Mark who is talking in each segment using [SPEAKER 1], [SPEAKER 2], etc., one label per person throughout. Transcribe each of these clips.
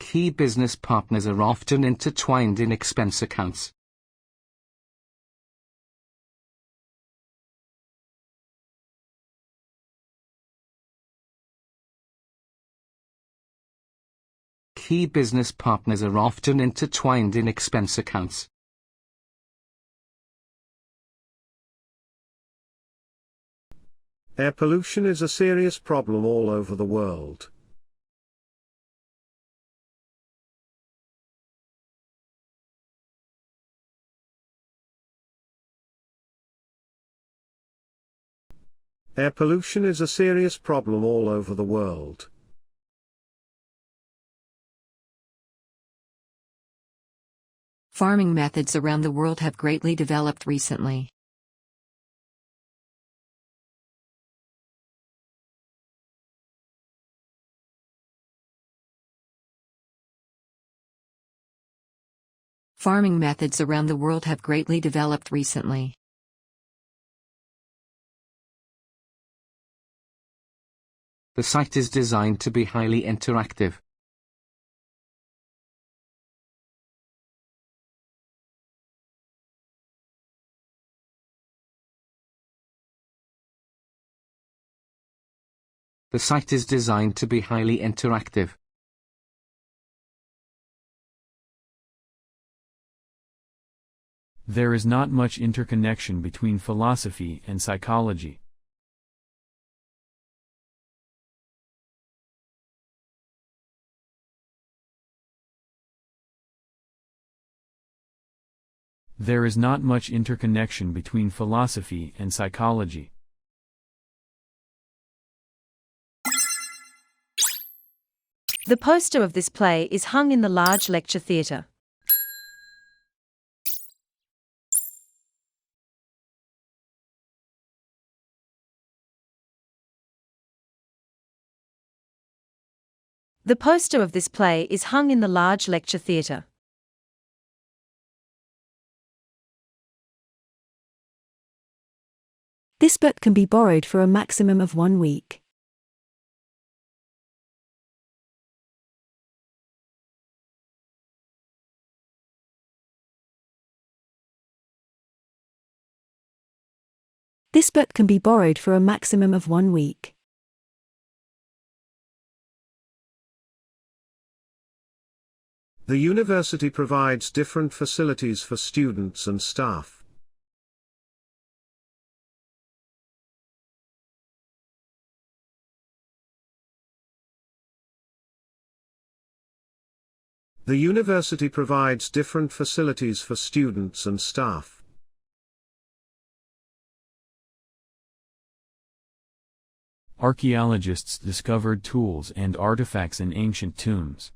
[SPEAKER 1] Key business partners are often intertwined in expense accounts. Key business partners are often intertwined in expense accounts.
[SPEAKER 2] Air pollution is a serious problem all over the world. Air pollution is a serious problem all over the world.
[SPEAKER 3] Farming methods around the world have greatly developed recently. Farming methods around the world have greatly developed recently.
[SPEAKER 1] The site is designed to be highly interactive. The site is designed to be highly interactive.
[SPEAKER 4] There is not much interconnection between philosophy and psychology. There is not much interconnection between philosophy and psychology.
[SPEAKER 5] The poster of this play is hung in the large lecture theatre. The poster of this play is hung in the large lecture theatre.
[SPEAKER 6] This book can be borrowed for a maximum of 1 week. This book can be borrowed for a maximum of 1 week.
[SPEAKER 2] The university provides different facilities for students and staff. The university provides different facilities for students and staff.
[SPEAKER 4] Archaeologists discovered tools and artifacts in ancient tombs.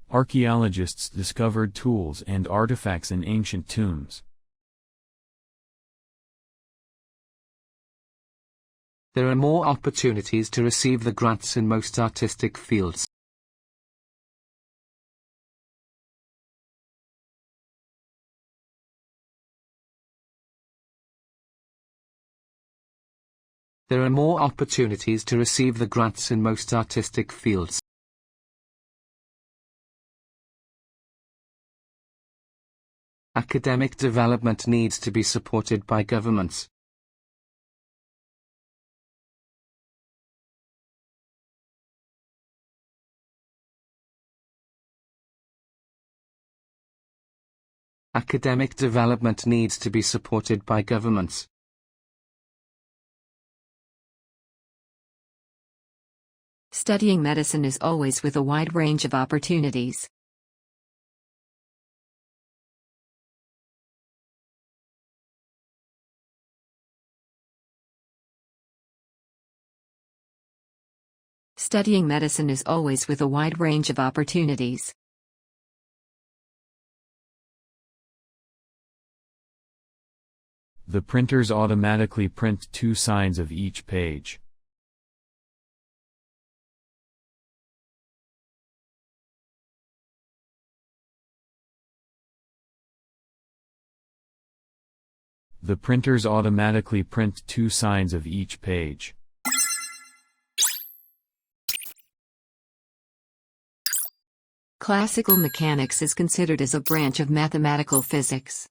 [SPEAKER 4] Archaeologists discovered tools and artifacts in ancient tombs.
[SPEAKER 1] There are more opportunities to receive the grants in most artistic fields. There are more opportunities to receive the grants in most artistic fields. Academic development needs to be supported by governments. Academic development needs to be supported by governments.
[SPEAKER 3] Studying medicine is always with a wide range of opportunities. Studying medicine is always with a wide range of opportunities.
[SPEAKER 4] The printers automatically print 2 sides of each page. The printers automatically print 2 sides of each page.
[SPEAKER 3] Classical mechanics is considered as a branch of mathematical physics.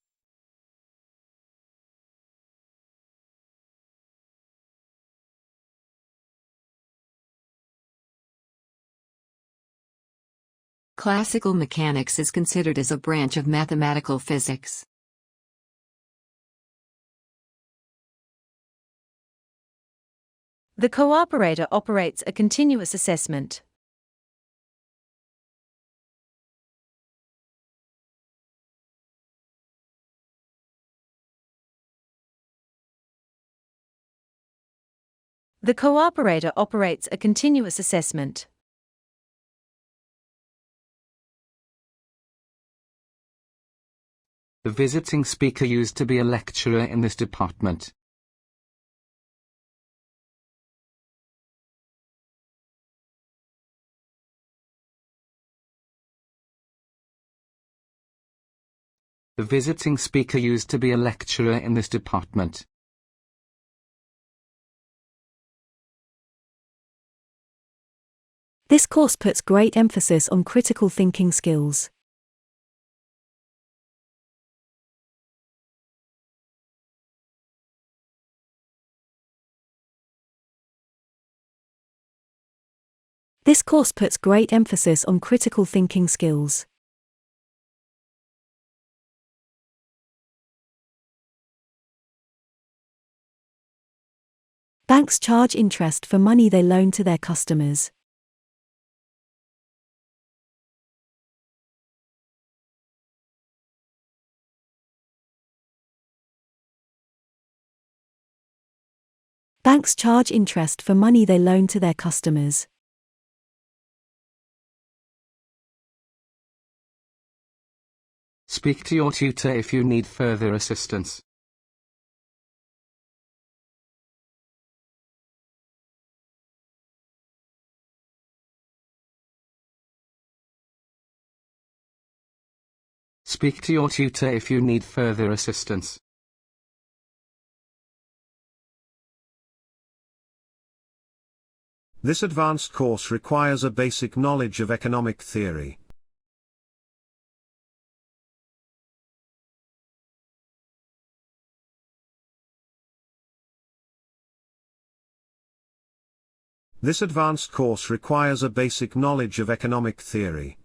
[SPEAKER 3] Classical mechanics is considered as a branch of mathematical physics.
[SPEAKER 5] The cooperator operates a continuous assessment. The cooperator operates a continuous assessment.
[SPEAKER 1] The visiting speaker used to be a lecturer in this department. The visiting speaker used to be a lecturer in this department.
[SPEAKER 6] This course puts great emphasis on critical thinking skills. This course puts great emphasis on critical thinking skills. Banks charge interest for money they loan to their customers. Banks charge interest for money they loan to their customers.
[SPEAKER 1] Speak to your tutor if you need further assistance. Speak to your tutor if you need further assistance.
[SPEAKER 2] This advanced course requires a basic knowledge of economic theory. This advanced course requires a basic knowledge of economic theory.